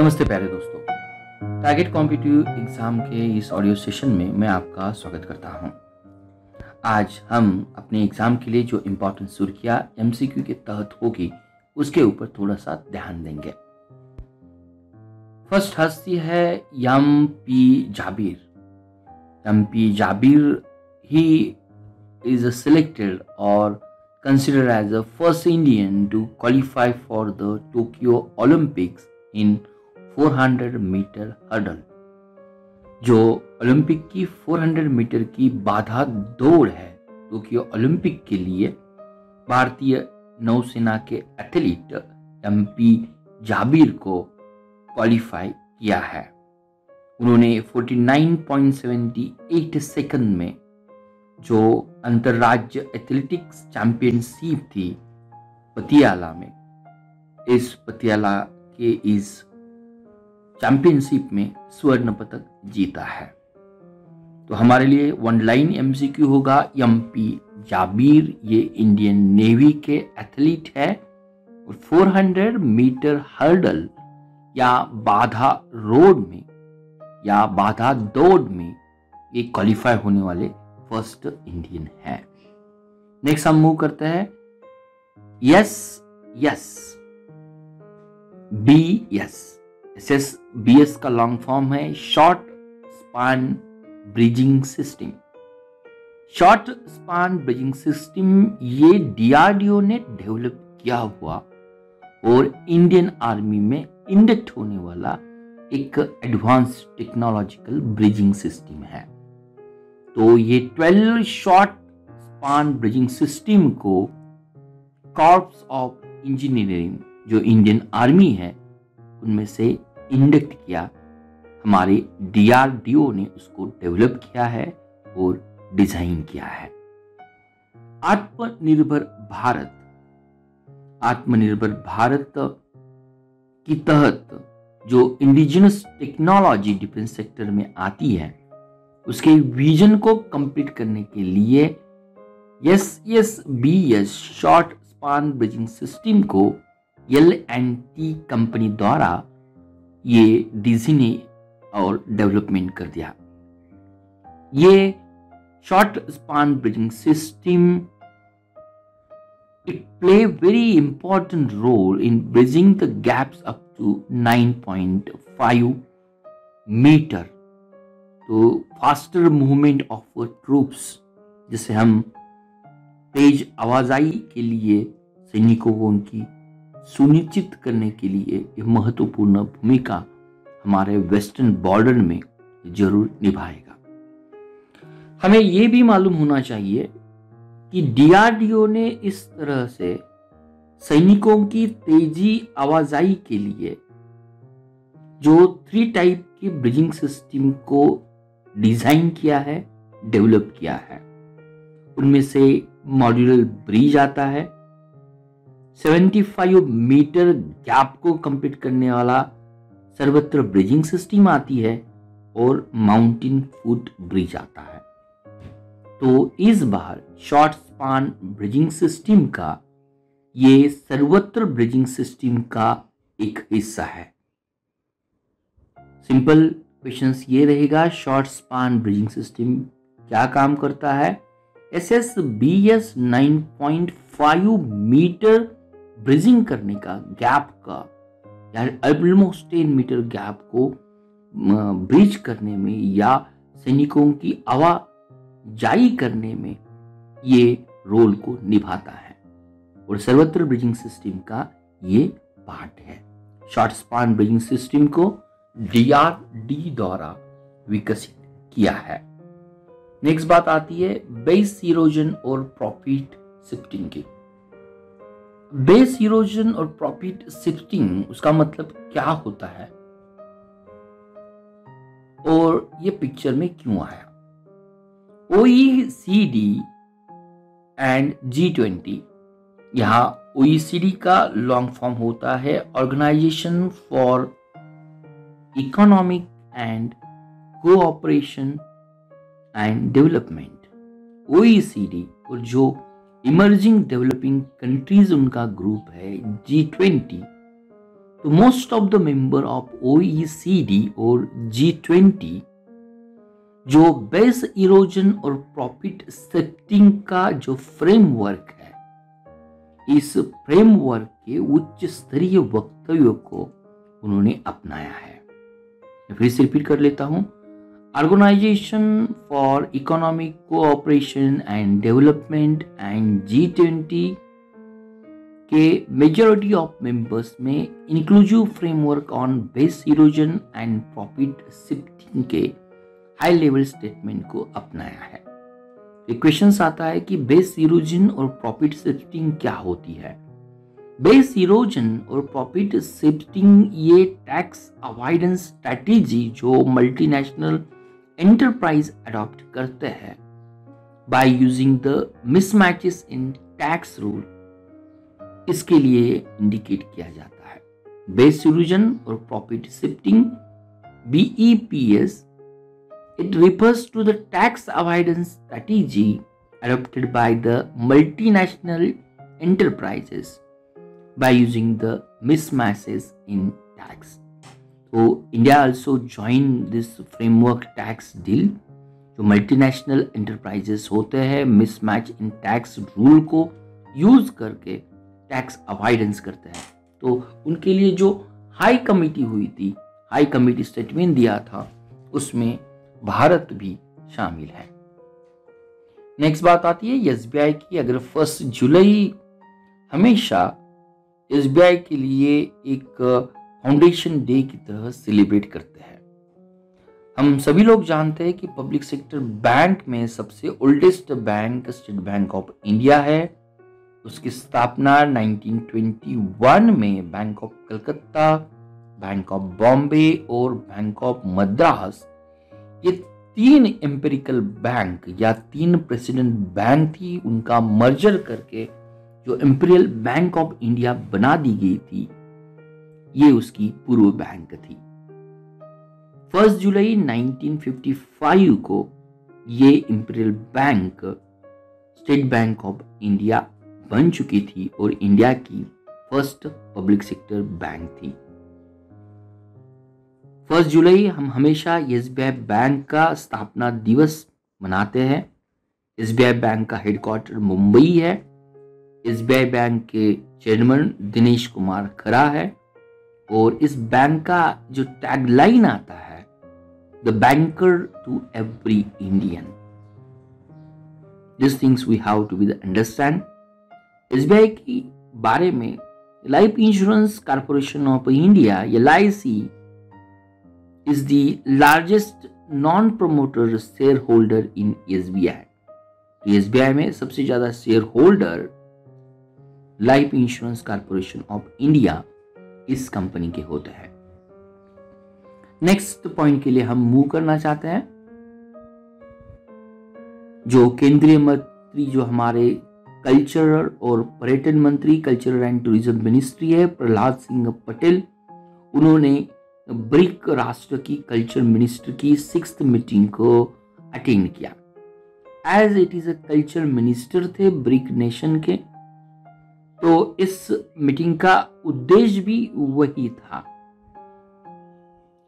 नमस्ते प्यारे दोस्तों, टारगेट कॉम्पिटिटिव एग्जाम के इस ऑडियो सेशन में मैं आपका स्वागत करता हूं। आज हम अपने एग्जाम के लिए जो इम्पोर्टेंट सुर्खियां एमसीक्यू के तहत होगी उसके ऊपर थोड़ा सा ध्यान देंगे। फर्स्ट हस्ती है M P Jabir. M P Jabir ही is selected or considered as the first Indian to qualify for the Tokyo Olympics in 400 metre hurdle. जो ओलंपिक की 400 मीटर की बाधा दौड़ है टोक्यो ओलंपिक के लिए भारतीय नौसेना के एथलीट एम पी जाबिर को क्वालिफाई किया है। उन्होंने 49.78 सेकंड में जो अंतरराज्य एथलेटिक्स चैंपियनशिप थी पटियाला में, इस पटियाला के इस चैंपियनशिप में स्वर्ण पदक जीता है। तो हमारे लिए वन लाइन एमसीक्यू होगा, एम पी जाबिर ये इंडियन नेवी के एथलीट है और 400 मीटर हर्डल या बाधा रोड में या बाधा दौड़ में ये क्वालिफाई होने वाले फर्स्ट इंडियन है। नेक्स्ट हम मूव करते हैं SSBS का लॉन्ग फॉर्म है short span bridging system. Short span bridging system ये डीआरडीओ ने डेवलप किया हुआ और इंडियन आर्मी में इंडक्ट होने वाला एक एडवांस टेक्नोलॉजिकल ब्रिजिंग सिस्टम है। तो ये 12 शॉर्ट स्पान ब्रिजिंग सिस्टम को कॉर्प्स ऑफ इंजीनियरिंग जो इंडियन आर्मी है उनमें से इंडक्ट किया, हमारे डीआरडीओ ने उसको डेवलप किया है और डिजाइन किया है। आत्मनिर्भर भारत की तहत जो इंडिजिनस टेक्नोलॉजी डिफेंस सेक्टर में आती है उसके विजन को कंप्लीट करने के लिए SSBS short span bridging system को L&T कंपनी द्वारा ये डिजाइन और डेवलपमेंट कर दिया। ये short span bridging system it play very important role in bridging the gaps up to 9.5 metre. तो फास्टर मूवमेंट ऑफ ट्रूप्स, जिसे हम तेज आवाजाही के लिए सैनिकों को उनकी सुनिश्चित करने के लिए ये महत्वपूर्ण भूमिका हमारे वेस्टर्न बॉर्डर में जरूर निभाएगा। हमें ये भी मालूम होना चाहिए कि डीआरडीओ ने इस तरह से सैनिकों की तेजी आवाजाही के लिए जो 3 टाइप की ब्रिजिंग सिस्टम को डिजाइन किया है, डेवलप किया है। उनमें से मॉड्यूलर ब्रिज आता है, 75 मीटर गैप को कंप्लीट करने वाला सर्वत्र ब्रिजिंग सिस्टम आती है और माउंटेन फुट ब्रिज आता है। तो इस बार शॉर्ट स्पान ब्रिजिंग सिस्टम का ये सर्वत्र ब्रिजिंग सिस्टम का एक हिस्सा है। सिंपल क्वेश्चंस ये रहेगा, शॉर्ट स्पान ब्रिजिंग सिस्टम क्या काम करता है? SSBS 9.5 मीटर ब्रिजिंग करने का गैप का या ऑलमोस्ट 10 मीटर गैप को ब्रिज करने में या सैनिकों की आवाजाही करने में ये रोल को निभाता है और सर्वत्र ब्रिजिंग सिस्टम का ये पार्ट है। शॉर्ट स्पान ब्रिजिंग सिस्टम को डीआरडी द्वारा विकसित किया है। नेक्स्ट बात आती है बेस इरोजन और प्रॉफिट शिफ्टिंग की। बेस इरोजन और प्रॉफिट शिफ्टिंग उसका मतलब क्या होता है और ये पिक्चर में क्यों आया? OECD एंड G20, यहां OECD का लॉन्ग फॉर्म होता है organisation for economic and cooperation and development. OECD और जो इमर्जिंग डेवलपिंग कंट्रीज उनका ग्रुप है G20, तो most of the member of OECD और G20 जो बेस इरोजन और प्रॉफिट शिफ्टिंग का जो फ्रेमवर्क है, इस फ्रेमवर्क के उच्च स्तरीय वक्तव्यों को उन्होंने अपनाया है। फिर से रिपीट कर लेता हूं। Organisation for economic cooperation and development and G20 के मेजॉरिटी ऑफ मेंबर्स में inclusive framework on base erosion and profit shifting के हाई लेवल स्टेटमेंट को अपनाया है। क्वेश्चन आता है कि बेस इरोजन और प्रॉफिट शिफ्टिंग क्या होती है। बेस इरोजन और प्रॉफिट शिफ्टिंग ये टैक्स अवॉइडेंस स्ट्रैटेजी जो मल्टीनेशनल एंटरप्राइज अडॉप्ट करते हैं by using the mismatches in tax rule, इसके लिए इंडिकेट किया जाता है। बेस इरोजन और profit shifting BEPS, it refers to the tax avoidance strategy adopted by the multinational enterprises by using the mismatches in tax. So India also joined this framework tax deal. जो multinational enterprises होते हैं mismatch इन tax rule को use करके tax avoidance करते हैं, तो उनके लिए जो हाई कमेटी हुई थी, हाई कमेटी स्टेटमेंट दिया था, उसमें भारत भी शामिल है। नेक्स्ट बात आती है SBI की। अगर 1 जुलाई हमेशा SBI के लिए एक फाउंडेशन डे की तरह सेलिब्रेट करते हैं। हम सभी लोग जानते हैं कि पब्लिक सेक्टर बैंक में सबसे oldest bank state bank of India है। उसकी स्थापना 1921 में bank of Calcutta, bank of Bombay और बैंक ऑफ मद्रास, ये 3 एम्पिरिकल बैंक या 3 प्रेसिडेंट बैंक थी, उनका मर्जर करके जो इंपीरियल बैंक ऑफ इंडिया बना दी गई थी, ये उसकी पूर्व बैंक थी। 1 जुलाई 1955 को ये imperial bank state bank of India बन चुकी थी और इंडिया की फर्स्ट पब्लिक सेक्टर बैंक थी। 1 जुलाई हम हमेशा SBI बैंक का स्थापना दिवस मनाते हैं। SBI बैंक का हेडक्वार्टर मुंबई है। SBI बैंक के चेयरमैन दिनेश कुमार खरा है और इस बैंक का जो टैगलाइन आता है, the banker to every Indian. This things we have to be understand. SBI के बारे में life insurance corporation of India LIC is the largest non-promoter shareholder in SBI. तो SBI में सबसे ज्यादा share holder life insurance corporation of India इस company के होते हैं। नेक्स्ट पॉइंट के लिए हम मूव करना चाहते हैं। जो केंद्रीय मंत्री जो हमारे कल्चर और पर्यटन मंत्री, कल्चरल एंड टूरिज्म मिनिस्ट्री है, प्रहलाद सिंह पटेल, उन्होंने ब्रिक राष्ट्र की कल्चर मिनिस्टर की 6th मीटिंग को अटेंड किया। As it is a culture minister थे ब्रिक नेशन के, तो इस मीटिंग का उद्देश्य भी वही था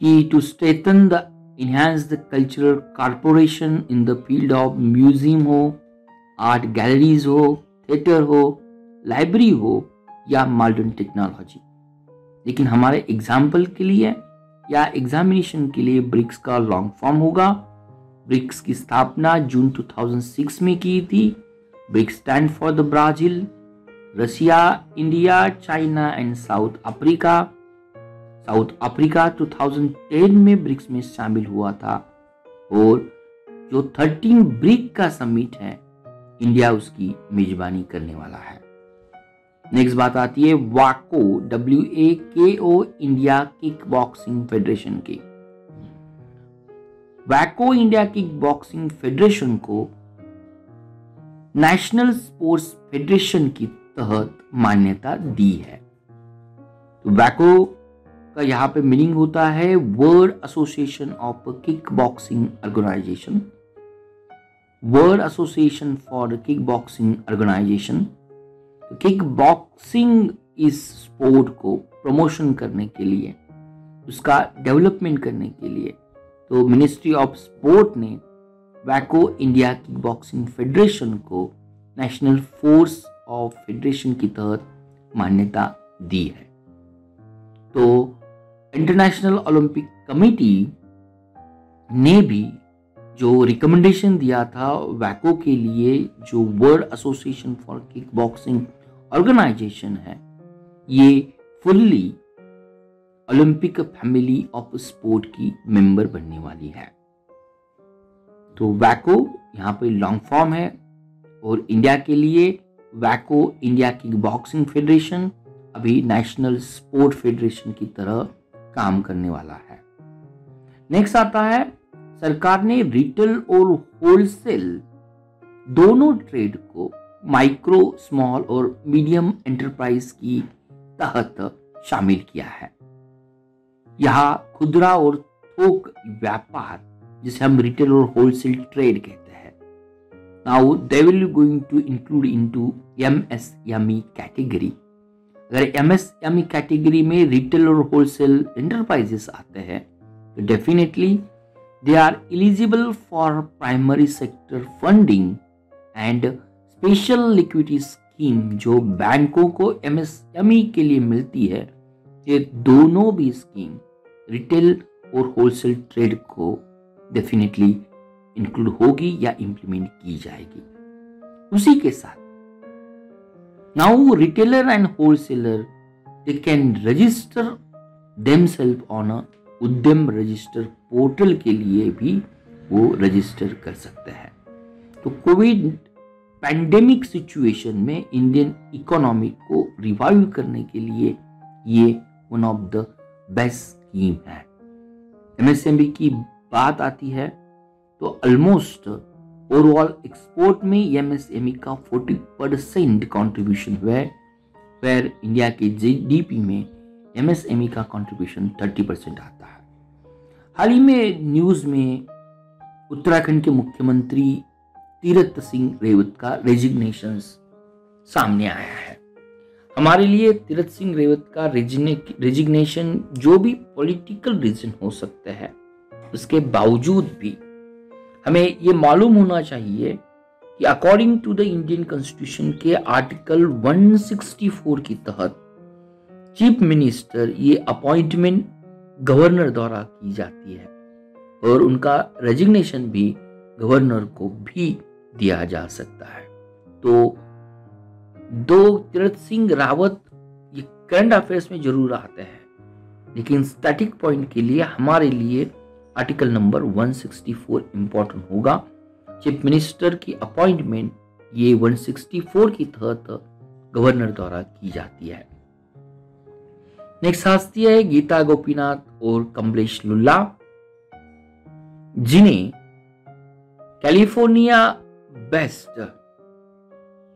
कि to strengthen the enhance the cultural corporation in the field of museum हो, आर्ट गैलरीज हो, थिएटर हो, लाइब्रेरी हो या मॉडर्न टेक्नोलॉजी। लेकिन हमारे एग्जाम्पल के लिए या एग्जामिनेशन के लिए ब्रिक्स का लॉन्ग फॉर्म होगा। ब्रिक्स की स्थापना जून 2006 में की थी। BRICS stand for the Brazil, Russia, India, China and South Africa. South Africa 2010 में ब्रिक्स में शामिल हुआ था और जो 13 ब्रिक का समिट है, इंडिया उसकी मेजबानी करने वाला है। नेक्स्ट बात आती है वाको, WAKO, India kick boxing federation की। वाको इंडिया किक बॉक्सिंग फेडरेशन को नेशनल स्पोर्ट्स फेडरेशन की तहत मान्यता दी है। तो वाको का यहाँ पे मीनिंग होता है world association of kick boxing organisation, world association for kick boxing organisation. Kick boxing इस स्पोर्ट को प्रमोशन करने के लिए, उसका डेवलपमेंट करने के लिए, तो मिनिस्ट्री ऑफ स्पोर्ट ने वैको इंडिया किक बॉक्सिंग फेडरेशन को नेशनल फोर्स ऑफ फेडरेशन की तहत मान्यता दी है। तो इंटरनेशनल ओलंपिक कमेटी ने भी जो रिकमेंडेशन दिया था वैको के लिए, जो world association for kick boxing organisation है, ये fully Olympic family of sport की मेंबर बनने वाली है। तो वैको यहाँ पे लॉन्ग फॉर्म है और इंडिया के लिए वैको इंडिया किक बॉक्सिंग फेडरेशन अभी नेशनल स्पोर्ट फेडरेशन की तरह काम करने वाला है। नेक्स्ट आता है, सरकार ने रिटेल और होलसेल दोनों ट्रेड को माइक्रो, स्मॉल और मीडियम एंटरप्राइज की तहत शामिल किया है। यहां खुदरा और थोक व्यापार, जिसे हम रिटेल और होलसेल ट्रेड कहते हैं, now they will going to include into MSME category. अगर एमएसएमई कैटेगरी में रिटेल और होलसेल एंटरप्राइजेस आते हैं तो definitely they are eligible for primary sector funding and special liquidity scheme जो बैंकों को एमएसएमई के लिए मिलती है। ये दोनों भी स्कीम रिटेल और होलसेल ट्रेड को डेफिनेटली इंक्लूड होगी या इंप्लीमेंट की जाएगी। उसी के साथ now retailer and wholesaler they can register themselves on a Udyam register portal के लिए भी वो रजिस्टर कर सकते हैं। तो कोविड पैंडेमिक सिचुएशन में इंडियन इकोनॉमी को रिवाइव करने के लिए ये one of the best scheme है। एमएसएमई की बात आती है तो ऑलमोस्ट ओवरऑल एक्सपोर्ट में एमएसएमई का 40% कंट्रीब्यूशन है, वेयर इंडिया के जीडीपी में एमएसएमई का कंट्रीब्यूशन 30% आता है। हाल ही में न्यूज में उत्तराखंड के मुख्यमंत्री तीरथ सिंह रेवत का रेजिग्नेशन सामने आया है। हमारे लिए तीरथ सिंह रेवत का रेजिग्नेशन जो भी पॉलिटिकल रीजन हो सकते हैं, उसके बावजूद भी हमें ये मालूम होना चाहिए कि according to the Indian constitution के आर्टिकल 164 के तहत चीफ मिनिस्टर ये अपॉइंटमेंट गवर्नर द्वारा की जाती है और उनका रेजिग्नेशन भी गवर्नर को भी दिया जा सकता है। तो दो तीरथ सिंह रावत ये करंट अफेयर्स में जरूर आते हैं, लेकिन स्टैटिक पॉइंट के लिए हमारे लिए आर्टिकल नंबर 164 इंपॉर्टेंट होगा। चीफ मिनिस्टर की अपॉइंटमेंट ये 164 की तहत गवर्नर द्वारा की जाती है। नेक्स्ट हस्ती है गीता गोपीनाथ और कमलेश लुल्ला, जिन्हें कैलिफोर्निया बेस्ड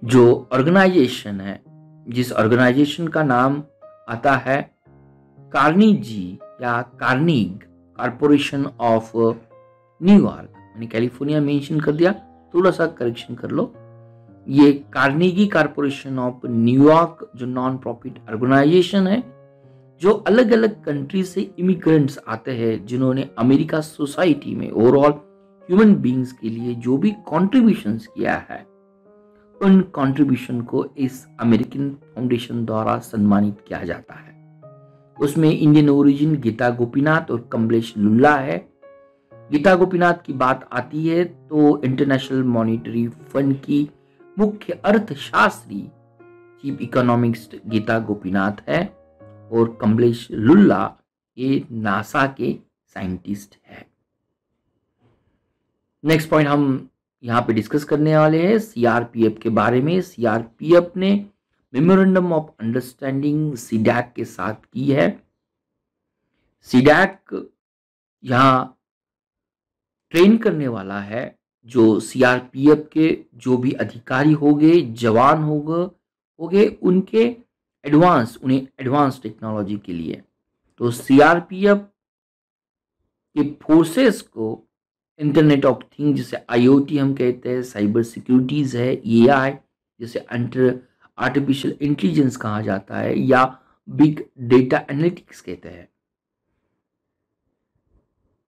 जो ऑर्गेनाइजेशन है, जिस ऑर्गेनाइजेशन का नाम आता है कार्नेजी या कार्निग कॉर्पोरेशन ऑफ न्यूयॉर्क, मैंने कैलिफोर्निया मेंशन कर दिया, थोड़ा सा करेक्शन कर लो, ये कार्नेगी कॉर्पोरेशन ऑफ न्यूयॉर्क जो नॉन प्रॉफिट ऑर्गेनाइजेशन है, जो अलग अलग कंट्री से इमिग्रेंट्स आते हैं जिन्होंने अमेरिका सोसाइटी में ओवरऑल ह्यूमन बींग्स के लिए जो भी कॉन्ट्रीब्यूशंस किया है, उन कॉन्ट्रीब्यूशन को इस अमेरिकन फाउंडेशन द्वारा सम्मानित किया जाता है। उसमें इंडियन ओरिजिन गीता गोपीनाथ और कमलेश लुल्ला है। गीता गोपीनाथ की बात आती है तो इंटरनेशनल मॉनिटरी फंड की मुख्य अर्थशास्त्री चीफ इकोनॉमिस्ट गीता गोपीनाथ है और कमलेश लुल्ला ये नासा के साइंटिस्ट है। नेक्स्ट पॉइंट हम यहाँ पे डिस्कस करने वाले हैं सीआरपीएफ के बारे में। सीआरपीएफ ने मेमोरेंडम ऑफ अंडरस्टैंडिंग सीडैक के साथ की है। सीडैक यहाँ ट्रेन करने वाला है जो सीआरपीएफ के जो भी अधिकारी होंगे, जवान होंगे, उन्हें एडवांस टेक्नोलॉजी के लिए। तो सीआरपीएफ के फोर्सेस को इंटरनेट ऑफ थिंग जिसे आईओटी हम कहते हैं, साइबर सिक्योरिटीज है, एआई जिसे आर्टिफिशियल इंटेलिजेंस कहा जाता है, या बिग डेटा एनालिटिक्स कहते हैं।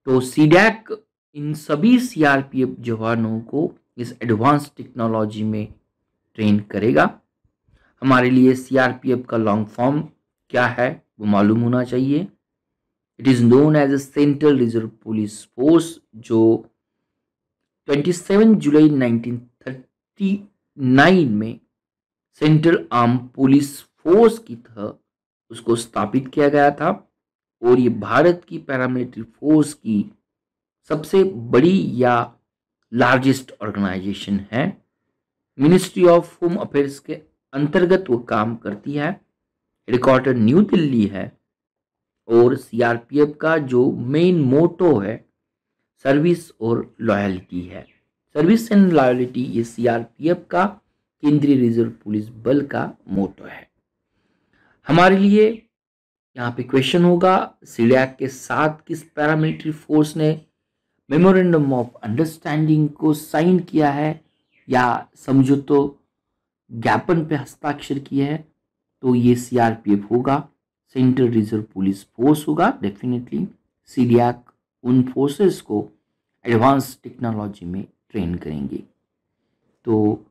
तो सीडैक इन सभी सीआरपीएफ जवानों को इस एडवांस टेक्नोलॉजी में ट्रेन करेगा। हमारे लिए सीआरपीएफ का लॉन्ग फॉर्म क्या है वो मालूम होना चाहिए। It is known as a central reserve police force, जो 27 जुलाई 1939 में सेंट्रल आर्म पुलिस फोर्स की तरह उसको स्थापित किया गया था, और ये भारत की पैरामिलिट्री फोर्स की सबसे बड़ी या लार्जेस्ट ऑर्गेनाइजेशन है। मिनिस्ट्री ऑफ होम अफेयर्स के अंतर्गत वो काम करती है। हेडक्वार्टर न्यू दिल्ली है, और सीआरपीएफ का जो मेन मोटो है सर्विस और लॉयल्टी है। सर्विस एंड लॉयल्टी ये सीआरपीएफ का, केंद्रीय रिजर्व पुलिस बल का मोटो है। हमारे लिए यहाँ पे क्वेश्चन होगा, सीडैक के साथ किस पैरामिलिट्री फोर्स ने मेमोरेंडम ऑफ अंडरस्टैंडिंग को साइन किया है या समझौता ज्ञापन पे हस्ताक्षर किए हैं? तो ये सीआरपीएफ होगा, सेंट्रल रिजर्व पुलिस फोर्स होगा डेफिनेटली। सीडैक उन फोर्सेस को एडवांस टेक्नोलॉजी में ट्रेन करेंगे। तो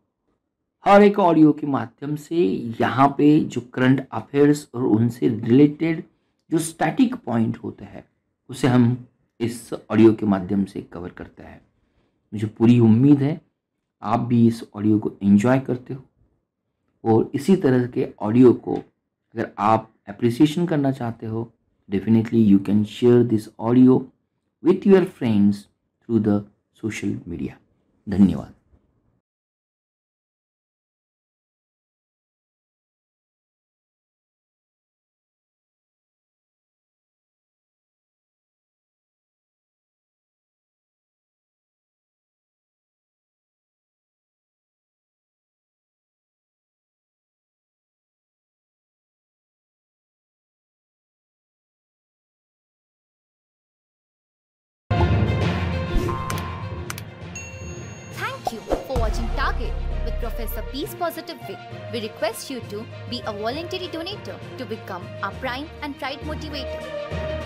हर एक ऑडियो के माध्यम से यहाँ पे जो करंट अफेयर्स और उनसे रिलेटेड जो स्टैटिक पॉइंट होते हैं उसे हम इस ऑडियो के माध्यम से कवर करते हैं। मुझे पूरी उम्मीद है आप भी इस ऑडियो को एंजॉय करते हो, और इसी तरह के ऑडियो को अगर आप अप्रिसिएशन करना चाहते हो, definitely you can share this audio with your friends through the social media. धन्यवाद। Thank you for watching Target with Professor Peace Positive Vic. We request you to be a voluntary donator to become our Prime and Pride Motivator.